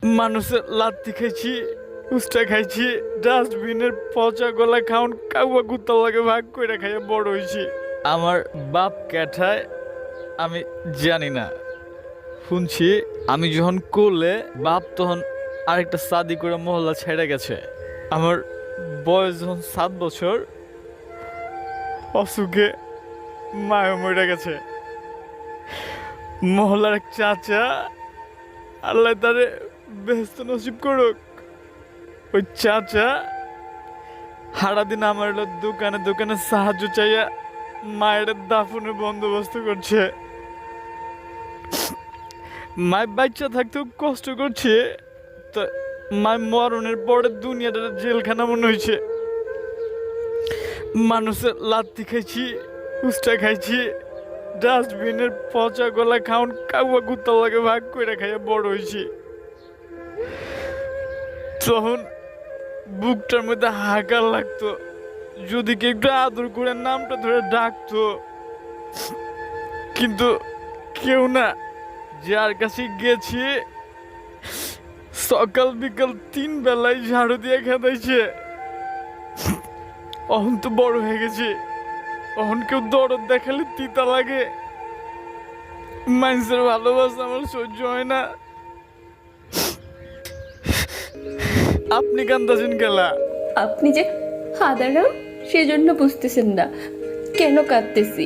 মানুষের লাত্তি খাইছি, উস্টা খাইছি, ডাস্টবিনের পচা গলা খাউন কাউয়া কুত্তা লাগে ভাগ করে খাইয়া বড় হয়েছি। আমার বাপ ক্যাঠায় আমি জানি না, শুনছি আমি যখন কোলে বাপ তখন আরেকটা শাদি করে মহল্লা ছেড়ে গেছে। আমার বয়স যখন 7 বছর, অসুখে মায়া মরে গেছে। মহল্লার এক চাচা, আল্লাহ তারে বেহেস্ত নসিব করুক, ওই চাচা সারাদিন আমার দোকানে দোকানে সাহায্য চাইয়া মায়ের দাফনের বন্দোবস্ত করছে। মায়ের বাচ্চা থাকতেও কষ্ট করছে, তো মায়ের মরণের পরে দুনিয়াটা জেলখানা মনে হয়েছে। মানুষের লাত্তি খাইছি, উস্টা খাইছি, ডাস্টবিনের পচা গলা খাউন কাউয়া কুত্তা লাগে ভাগ করে খাইয়া বড় হয়েছি। তখন বুকটার মধ্যে হাহাকার লাগতো, যদি কেউ একটু আদর করে নামটা ধরে ডাকতো, কিন্তু কেউ না। যার কাছে গেছি সকাল বিকাল 3 বেলায় ঝাড়ু দিয়ে খেদাইছে। অহন তো বড় হয়ে গেছি, অহন কেউ দরদ দেখালে তিতা লাগে। মানুষের ভালোবাসা আমার সহ্য হয় না। আপনি কান্দাছেন গেলা? আপনি যে হাদারাম সেজন্য বুঝতেছেন না কেন কাঁদতেছি।